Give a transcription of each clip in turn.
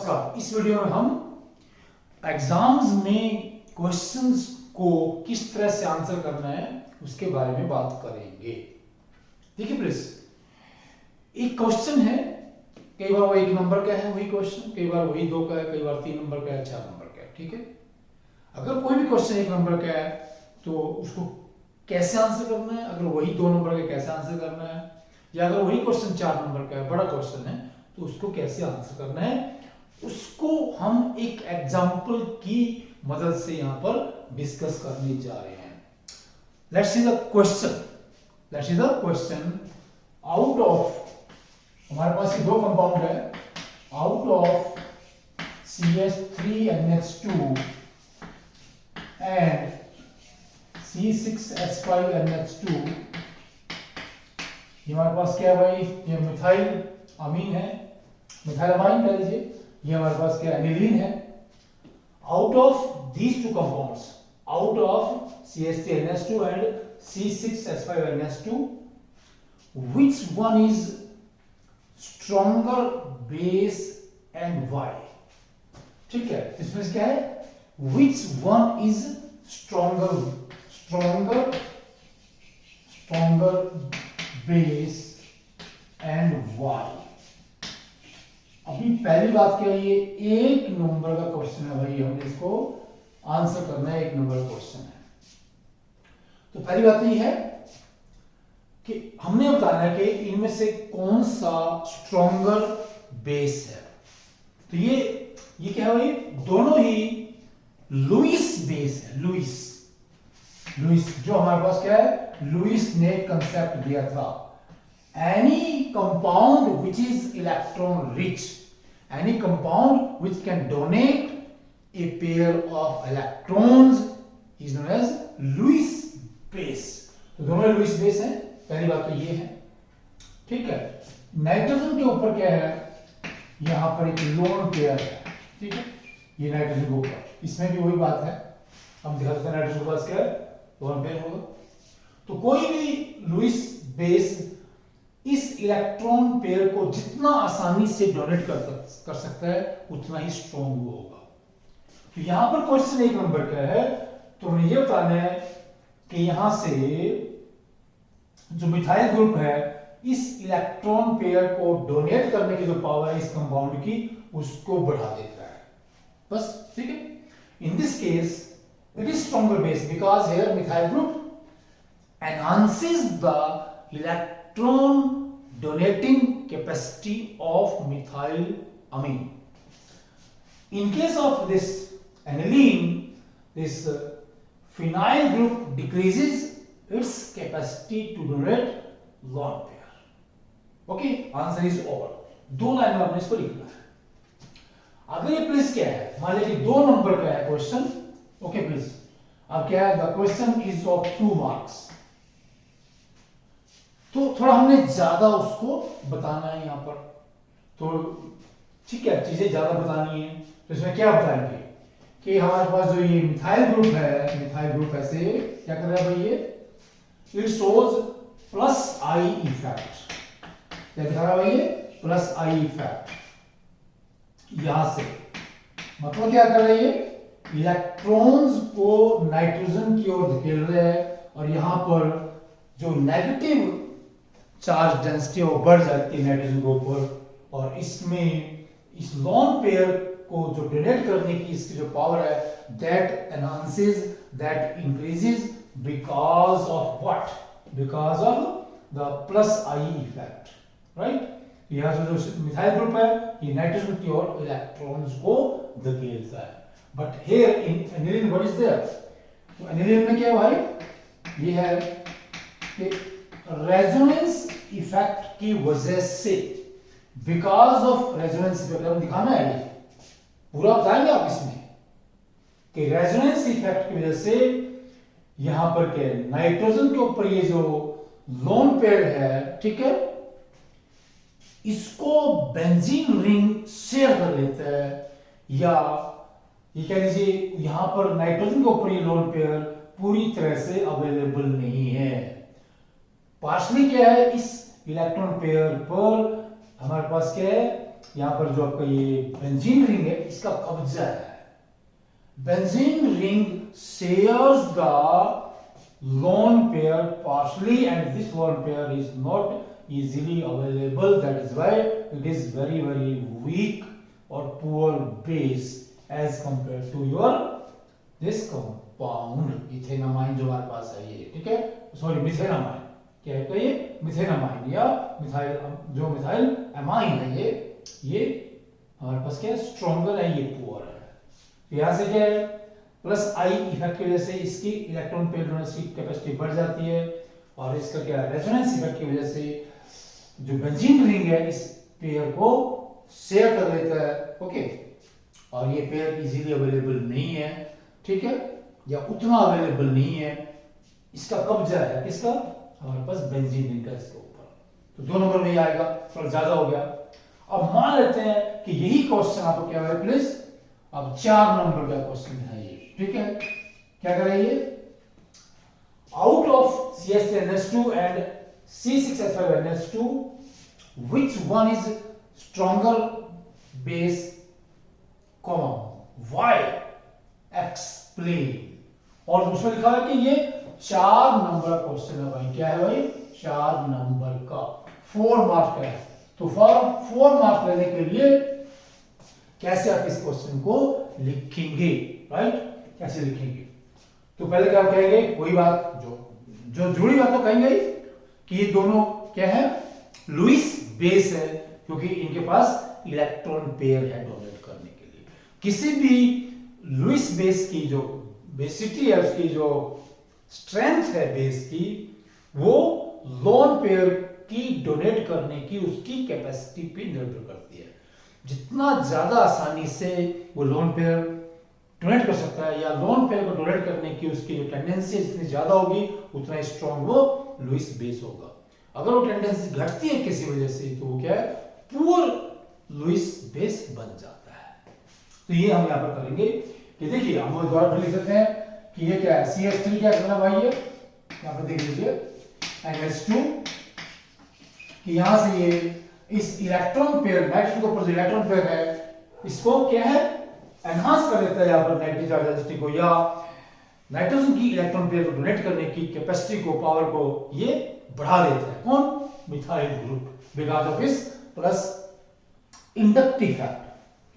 नमस्कार। इस वीडियो में हम एग्जाम्स में क्वेश्चंस को किस तरह से आंसर करना है उसके बारे में बात करेंगे। ठीक है प्लीज। एक क्वेश्चन है, कई बार वो 1 नंबर का है वही क्वेश्चन, कई बार वही 2 का है, कई बार 3 नंबर का है, 4 नंबर का है। ठीक है, अगर कोई भी क्वेश्चन 1 नंबर का है तो उसको कैसे आंसर करना है, अगर वही 2 नंबर का कैसे आंसर करना है, या अगर वही क्वेश्चन 4 नंबर का है, बड़ा क्वेश्चन है, तो उसको कैसे आंसर करना है, उसको हम एक एग्जाम्पल की मदद से यहां पर डिस्कस करने जा रहे हैं। Let's see the question. Out of, हमारे पास ये 2 कंपाउंड है, out of CH3NH2 and C6H5NH2, ये हमारे पास क्या है भाई, ये मिथाइल अमीन है, मिथाइल अमीन कह लीजिए, ये हमारे पास क्या एनिलीन है। Out of these 2 compounds, out of CH3NH2 and C6H5NH2, which one is stronger base and why? ठीक है, इसमें क्या है, which one is stronger base and why? अभी पहली बात क्या है, ये 1 नंबर का क्वेश्चन है भाई, हमने इसको आंसर करना है, 1 नंबर का क्वेश्चन है। तो पहली बात ये है कि हमने बताना है कि इनमें से कौन सा स्ट्रॉन्गर बेस है। तो ये क्या है भाई, दोनों ही लुईस बेस है। लुईस जो हमारे पास क्या है, लुईस ने कंसेप्ट दिया था, any compound which is electron rich, any compound which can donate a pair of electrons is known as Lewis base। तो दोनों लुईस बेस हैं, पहली बात तो ये है। ठीक है, नाइट्रोजन के ऊपर क्या है, यहां पर एक लोन पेयर है। ठीक है, ये नाइट्रोजन के ऊपर, इसमें भी वही बात है, हम दिखा सकते हैं नाइट्रोजन के पास क्या है, लोन पेयर होगा। तो कोई भी लुईस बेस इस इलेक्ट्रॉन पेयर को जितना आसानी से डोनेट कर सकता है उतना ही स्ट्रॉन्ग होगा। तो यहां पर क्वेश्चन 1 नंबर का है, तो हमें यह बताना है कि यहां से जो मिथाइल ग्रुप है इस इलेक्ट्रॉन पेयर को डोनेट करने की जो पावर है इस कंपाउंड की, उसको बढ़ा देता है बस। ठीक है, in this case it is stronger base because here methyl group enhances the electron donating capacity of methyl amine. In case of this aniline, this phenyl group decreases its capacity to donate lone pair. Okay, answer is over। 2 line में हमने इसको लिखना है। अगर ये please क्या है, मान लीजिए 2 नंबर का है क्वेश्चन। ओके प्लीज, अब क्या है, the question is of 2 marks, तो थोड़ा हमने ज्यादा उसको बताना है यहां पर। तो ठीक है, चीजें ज्यादा बतानी है, तो इसमें क्या बताएंगे कि हमारे पास जो ये मिथाइल ग्रुप है, मिथाइल ग्रुप ऐसे क्या कर रहा है भाई, ये it shows plus I effect. क्या दिखा रहा है भाई, ये प्लस आई इफेक्ट। यहां से मतलब क्या कर रहे हैं, ये इलेक्ट्रॉन्स को नाइट्रोजन की ओर धकेल रहे हैं, और यहां पर जो नेगेटिव चार्ज डेंसिटी वो बढ़ जाती है नाइट्रोजन के ऊपर, और इसमें इस लोन पेयर को जो डोनेट करने की इसकी जो पावर है, that enhances, that increases because of what, because of the plus I effect. Right, यहां से जो मिथाइल ग्रुप है ये नाइट्रोजन की ओर इलेक्ट्रॉन्स को धकेलता है। But here in aniline what is there, तो एनिलीन में क्या है भाई, ये है कि रेजोनेंस इफेक्ट की वजह से, बिकॉज ऑफ रेजोनेंस इफेक्ट, हम दिखाना है ये पूरा बताएंगे आप इसमें कि रेजोनेंस इफेक्ट की वजह से यहां पर क्या है, नाइट्रोजन के ऊपर ये जो लोन पेयर है, ठीक है, इसको बेंजीन रिंग शेयर कर लेता है, या ये कह लीजिए यहां पर नाइट्रोजन के ऊपर ये लोन पेयर पूरी तरह से अवेलेबल नहीं है। पार्शली क्या है, इस इलेक्ट्रॉन पेयर पर हमारे पास क्या है, यहाँ पर जो आपका ये बेंजीन रिंग है इसका कब्जा है। Benzene ring shares the lone pair partially and this lone pair is not easily available. That is why it is very weak or poor base as compared to your this compound ethanamine जो हमारे पास है ये, ठीक है, sorry methenamine, क्या है तो ये मिथेनामाइन या मिथाइल, जो मिथाइल एमाइन है ये हमारे पास क्या है, स्ट्रॉन्गर है, ये पुअर है। तो यहाँ से क्या है, प्लस आई इफेक्ट की वजह से इसकी इलेक्ट्रॉन पेयर डोनेशन की कैपेसिटी बढ़ जाती है और इसका क्या रेजोनेंस इफेक्ट की वजह से जो बेंजीन रिंग है इस पेयर को शेयर कर लेता है, ओके, और ये पेयर इजीली अवेलेबल नहीं है, ठीक है, या उतना अवेलेबल नहीं है, इसका कब्जा है किसका, हमारे पास बेंजीन रिंग का इसके ऊपर। तो 2 नंबर में ही आएगा, थोड़ा ज्यादा हो गया। अब मान लेते हैं कि यही क्वेश्चन आपको क्या है प्लीज, अब 4 नंबर का क्वेश्चन है ये, ठीक है, क्या करेंगे, out of CH3NH2 and C6H5NH2 which one is stronger base, why, explain। और उसमें लिखा है कि ये 4 नंबर का क्वेश्चन है भाई, क्या है भाई, 4 नंबर का, 4 मार्क्स का है। तो 4 मार्क्स लेने के लिए कैसे आप इस क्वेश्चन को लिखेंगे, राइट, कैसे लिखेंगे, तो पहले क्या कहेंगे, कोई बात जो जुड़ी बात तो कहेंगे कि ये दोनों क्या है, लुईस बेस है, क्योंकि इनके पास इलेक्ट्रॉन पेयर है डोनेट करने के लिए। किसी भी लुईस बेस की जो बेसिटी है, उसकी जो स्ट्रेंथ है बेस की, वो लोन पेयर की डोनेट करने की उसकी कैपेसिटी पे निर्भर करती है। जितना ज्यादा आसानी से वो लोन पेयर डोनेट कर सकता है या लोन पेयर को डोनेट करने की उसकी जो टेंडेंसी जितनी ज्यादा होगी उतना स्ट्रॉन्ग वो लुईस बेस होगा। अगर वो टेंडेंसी घटती है किसी वजह से तो वो क्या है, पुअर लुईस बेस बन जाता है। तो ये हम यहां पर करेंगे कि देखिए हम दोबारा लिख सकते हैं कि ये क्या है, CH3 क्या करना भाई, ये यहां पर देख लीजिए NH2 कि यहां से ये इस इलेक्ट्रॉन पेयर नाइट्रोजन के ऊपर जो इलेक्ट्रॉन पेयर है इसको क्या है, एनहांस कर देता है यहां पर नेगेटिव चार्ज डेंसिटी को, या नाइट्रोजन की इलेक्ट्रॉन पेयर को डोनेट करने की कैपेसिटी को, पावर को ये बढ़ा देता है। कौन, मिथाइल ग्रुप, बिकॉज ऑफ इस प्लस इंडक्टिव इफेक्ट,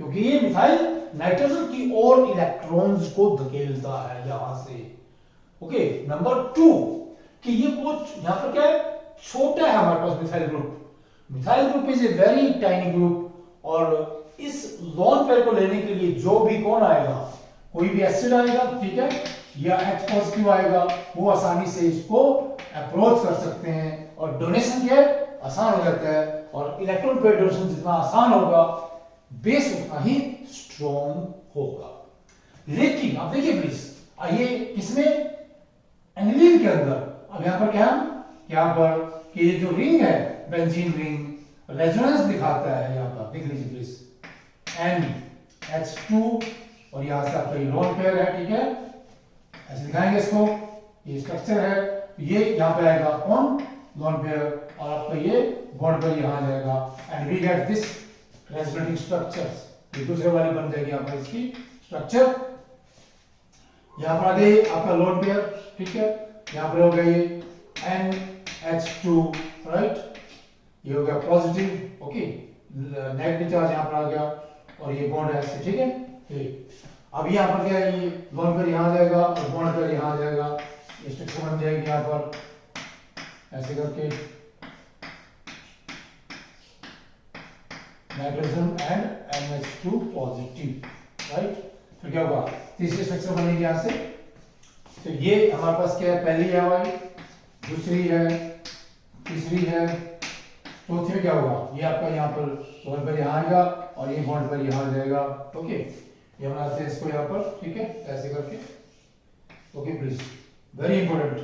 क्योंकि ये मिथाइल नाइट्रोजन की ओर इलेक्ट्रॉन्स को धकेलता है यहां से, ओके। नंबर 2 कि ये बहुत यहां पर क्या है, छोटा है हमारे पास methyl group. Methyl group is a very tiny group और इस लोन पेयर को लेने के लिए जो भी कौन आएगा, कोई भी एसिड आएगा, ठीक है, या H पॉजिटिव आएगा, वो आसानी से इसको अप्रोच कर सकते हैं और डोनेशन क्या है, आसान हो जाता है। और इलेक्ट्रॉन पेयर डोनेशन जितना आसान होगा बेस उतना ही स्ट्रॉन्ग होगा। लेकिन अब देखिए प्लीज, आइए किसमें, एनिलीन के अंदर। अब यहां पर क्या है, यहां पर कि ये जो रिंग है बेंजीन रिंग रेजोनेंस दिखाता है, यहां पर देख लीजिए प्लीज, NH2 और यहां से आपका लोन पेयर है, ठीक है, ऐसे दिखाएंगे इसको, ये स्ट्रक्चर है, ये यहां पे आएगा कौन, लोन पेयर, और आपका ये बॉन्ड पर यहां आ जाएगा and we get this resonating structures. ये दूसरे वाली बन जाएगी यहां पर इसकी स्ट्रक्चर। यहां पर आ गई आपका लोन पेयर, ठीक है, यहां पर हो गया ये NH2, राइट, ये हो गया पॉजिटिव, ओके, नेगेटिव चार्ज यहां पर आ गया और ये बॉन्ड है ऐसे, ठीक है, ठीक। अब यहां पर क्या है, ये लोन पेयर यहां आ जाएगा और बॉन्ड पेयर यहां आ जाएगा, ये स्ट्रक्चर बन जाएगी यहां पर ऐसे करके, nitrogen and NH2 positive, right. फिर क्या होगा, तीसरी स्ट्रक्चर बनेगी यहां से। तो ये हमारे पास क्या है, पहली है भाई, दूसरी है, तीसरी है, चौथी में क्या होगा, ये आपका यहाँ पर लोन पेयर यहाँ आएगा और ये बॉन्ड पेयर यहाँ आ जाएगा, ओके। ये बनाते हैं इसको यहाँ पर, ठीक है, ऐसे करके, okay please, very important,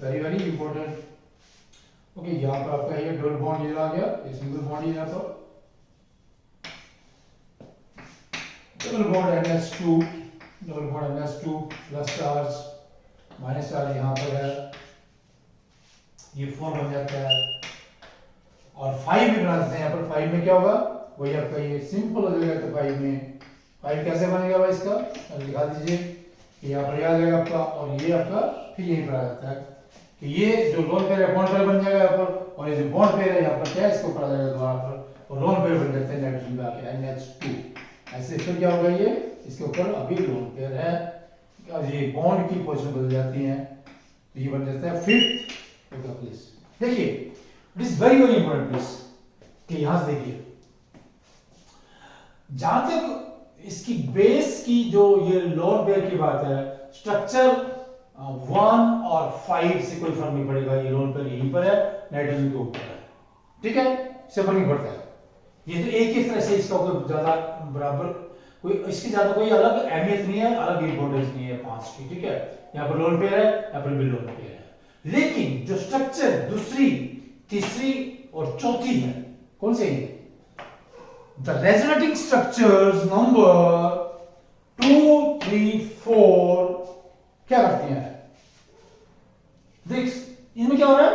very important, okay. यहाँ पर आपका ये डबल बॉन्ड ये आ गया, ये सिंगल बॉन्ड यहाँ पर, double bond NH2, double bond NH2 plus charge minus charge यहाँ पर है, ये 4 बन जाता है और 5 भी बना देते हैं यहाँ पर। 5 में क्या होगा, वही आपका ये सिंपल हो जाएगा। तो 5 में 5 कैसे बनेगा भाई इसका दिखा दीजिए। यहाँ पर आ जाएगा आपका, और ये आपका फिर यही पर आ जाता है कि ये जो लोन पेयर है बॉन्ड पेयर बन जाएगा यहाँ पर, और ये जो बॉन्ड पेयर है यहाँ पर क्या है इसके ऊपर आ जाएगा दोबारा पर, और लोन पेयर बन जाता है नाइट्रोजन में आके NH2। ऐसे फिर क्या होगा, ये इसके ऊपर अभी लोन पेयर है और ये बॉन्ड की पोजीशन बदल जाती है, तो ये बन जाता है फिफ्थ होगा प्लीज। देखिए it is very very important please कि यहां से देखिए, जहां तक इसकी बेस की जो ये लोन पेयर की बात है, स्ट्रक्चर 1 और 5 से कोई फर्क नहीं पड़ेगा, ये लोन पेयर यहीं पर है, नाइट्रोजन के ऊपर है, ठीक है, इससे फर्क नहीं पड़ता है। ये तो एक ही तरह से इसका कोई ज्यादा बराबर कोई इसकी ज्यादा कोई अलग अहमियत नहीं है, अलग इंपॉर्टेंस नहीं है 5 की, ठीक है। यहाँ पर लोन पेयर है, यहाँ पर भी लोन पेयर है, लेकिन जो स्ट्रक्चर दूसरी, तीसरी और चौथी है, कौन सी है? The resonating structures number 2, 3, 4 क्या करती हैं? देख इनमें क्या हो रहा है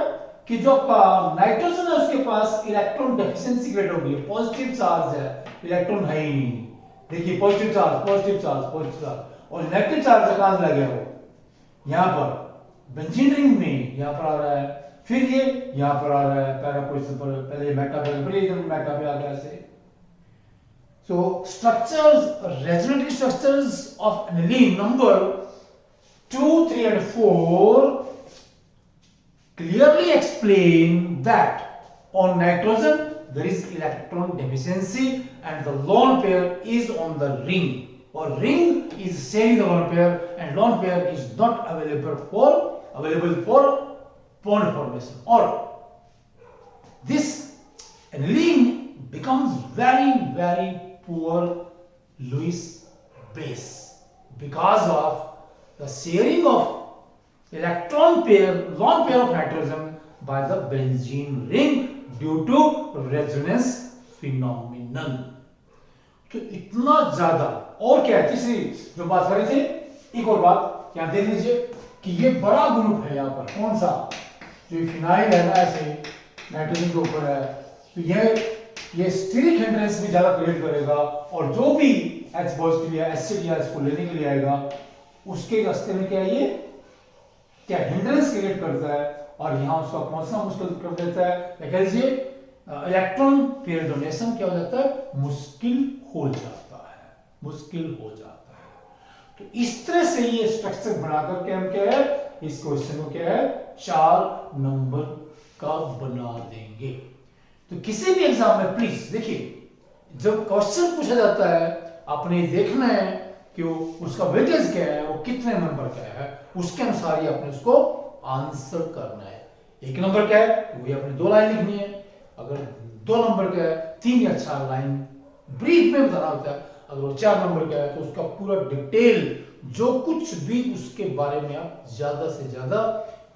कि जो आपका नाइट्रोजन है उसके पास इलेक्ट्रॉन डेफिशिएंसी क्रिएट हो गई, पॉजिटिव चार्ज है, इलेक्ट्रॉन है ही नहीं। देखिए positive charge positive charge positive charge, और नेगेटिव चार्ज कहां से लगे वो? यहां पर बेंजीन रिंग में यहां पर आ रहा है, फिर ये यहां पर आ रहा है पैरा पोजीशन पर, पहले मेटा पे, फिर इधर मेटा पे आ गया ऐसे। So structures, resonating structures of aniline number 2, 3 and 4 clearly explain that on nitrogen there is electron deficiency and the lone pair is on the ring, or ring is sharing the lone pair and lone pair is not available for bond formation, or this aniline becomes very very poor Lewis base because of the sharing of electron pair, lone pair of nitrogen by the benzene ring due to resonance phenomenon। तो इतना ज्यादा, और क्या है तीसरी जो बात कर रहे थे, एक और बात यहाँ देख लीजिए कि ये बड़ा ग्रुप है यहाँ पर, कौन सा? जो फिनाइल है ना, ऐसे नाइट्रोजन के ऊपर है, तो ये स्टीरिक हिंड्रेंस भी ज्यादा क्रिएट करेगा, और जो भी H पॉजिटिव या एसिड या इसको लेने के लिए आएगा उसके रास्ते में क्या ये क्या हिंड्रेंस क्रिएट करता है, और यहाँ उसका पहुंचना मुश्किल कर देता है, या कह लीजिए इलेक्ट्रॉन पेयर डोनेशन क्या हो जाता है, मुश्किल हो जाता है, मुश्किल हो जाता है। तो इस तरह से ये स्ट्रक्चर बनाकर के हम क्या है इस क्वेश्चन को क्या है 4 नंबर का बना देंगे। तो किसी भी एग्जाम में प्लीज देखिए, जब क्वेश्चन पूछा जाता है आपने देखना है कि उसका वेटेज क्या है, वो कितने नंबर का है, उसके अनुसार ही आपने उसको आंसर करना है। 1 नंबर का है वही आपने 2 लाइन लिखनी है, अगर 2 नंबर का है 3 या 4 लाइन ब्रीफ में बताना होता है, अगर वो 4 नंबर का है तो उसका पूरा डिटेल जो कुछ भी उसके बारे में आप ज्यादा से ज्यादा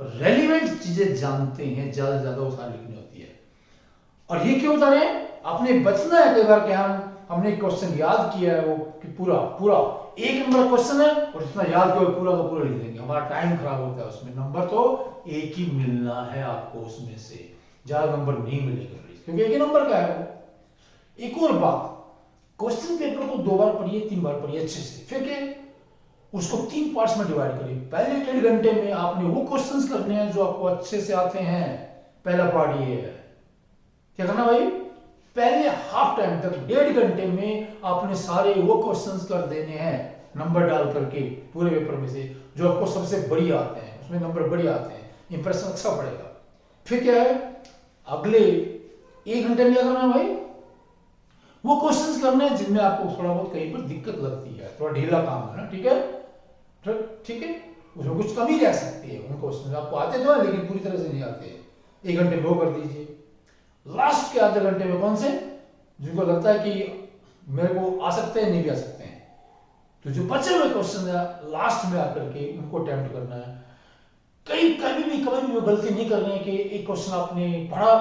रेलिवेंट चीजें जानते हैं, ज्यादा से ज्यादा वो सारी लिखनी होती है। और ये क्यों बता रहे हैं, आपने बचना है कई बार कि हमने क्वेश्चन याद किया है वो कि पूरा 1 नंबर क्वेश्चन है और इतना याद किया पूरा का पूरा लिख देंगे, हमारा टाइम खराब होता है उसमें। नंबर तो एक ही मिलना है आपको, उसमें से ज्यादा नंबर नहीं मिलेगा क्योंकि 1 नंबर का है वो। एक और बात, क्वेश्चन पेपर को 2 बार पढ़िए 3 बार पढ़िए अच्छे से, फिर क्या उसको 3 पार्ट्स में डिवाइड करिए। पहले 1.5 घंटे में आपने वो क्वेश्चंस करने हैं जो आपको अच्छे से आते हैं, पहला पार्ट ये है। क्या करना भाई, पहले हाफ टाइम तक 1.5 घंटे में आपने सारे वो क्वेश्चंस कर देने हैं नंबर डाल करके पूरे पेपर में से जो आपको सबसे बढ़िया आते हैं, उसमें नंबर बढ़िया आते हैं, इंप्रेशन अच्छा पड़ेगा। फिर क्या है, अगले 1 घंटे में क्या करना है भाई, वो क्वेश्चंस करने हैं जिनमें आपको थोड़ा बहुत कहीं पर दिक्कत लगती है, थोड़ा ढीला काम है ना, ठीक है, ठीक है, उसमें कुछ कमी रह सकती है। उन क्वेश्चन आपको आते तो है लेकिन पूरी तरह से नहीं आते, 1 घंटे में वो कर दीजिए। लास्ट के आधे घंटे में कौन से जिनको लगता है कि मेरे को आ सकते हैं नहीं भी आ सकते हैं, तो जो बचे हुए क्वेश्चन है लास्ट में आकर के उनको अटेम्प्ट करना है। कभी भी वो गलती नहीं करनी है कि एक क्वेश्चन आपने पढ़ा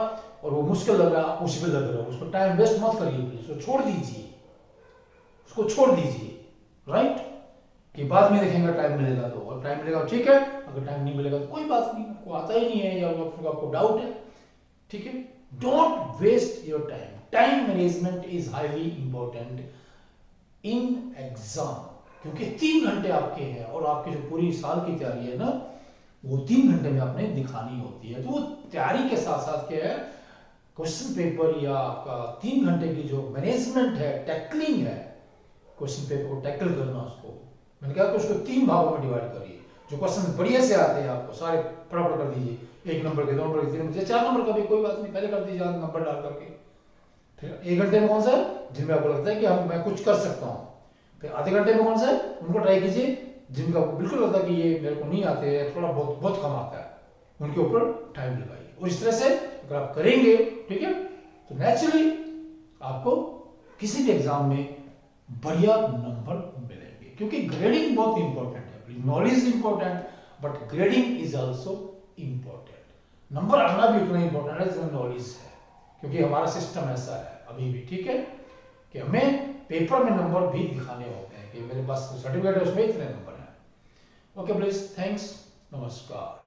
और वो मुश्किल लग रहा है, उसी पे लग रहा है, उसको टाइम वेस्ट मत करिए प्लीज, उसको छोड़ दीजिए, उसको छोड़ दीजिए, राइट, कि बाद में देखेंगे टाइम मिलेगा तो, और टाइम मिलेगा ठीक है, अगर टाइम नहीं मिलेगा तो कोई बात नहीं, आपको आता ही नहीं है या आपको डाउट है, ठीक है। Don't waste your time, time management is highly important in exam, क्योंकि 3 घंटे आपके हैं और आपकी जो पूरी साल की तैयारी है ना, वो 3 घंटे में आपने दिखानी होती है। तो वो तैयारी के साथ साथ क्या है, क्वेश्चन पेपर या आपका 3 घंटे की जो मैनेजमेंट है, टैकलिंग है, क्वेश्चन पेपर को टैकल करना, उसको मैंने कहा कि उसको 3 भागों में डिवाइड करिए। जो क्वेश्चन बढ़िया से आते हैं आपको सारे फटाफट कर दीजिए, 1 नंबर के, 2 नंबर के, 3 नंबर के, 4 नंबर का भी कोई बात नहीं, पहले कर दीजिए नंबर डाल करके। फिर 1 घंटे में कौन सा है जिनमें आपको लगता है कि मैं कुछ कर सकता हूँ। फिर आधे घंटे में कौन सा है, उनको ट्राई कीजिए जिनका बिल्कुल लगता है कि ये मेरे को नहीं आते हैं, थोड़ा बहुत बहुत कम आता है, उनके ऊपर टाइम लगाइए। और इस तरह से अगर आप करेंगे, ठीक है, तो नेचुरली आपको किसी भी एग्जाम में बढ़िया नंबर मिलेंगे। क्योंकि ग्रेडिंग बहुत इंपॉर्टेंट है, knowledge important, but grading is also important. Number आना भी उतना इंपॉर्टेंट है जितना नॉलेज है, क्योंकि हमारा सिस्टम ऐसा है अभी भी, ठीक है, कि हमें पेपर में नंबर भी दिखाने होते हैं कि मेरे पास सर्टिफिकेट है उसमें इतने नंबर हैं। ओके प्लीज, थैंक्स, नमस्कार।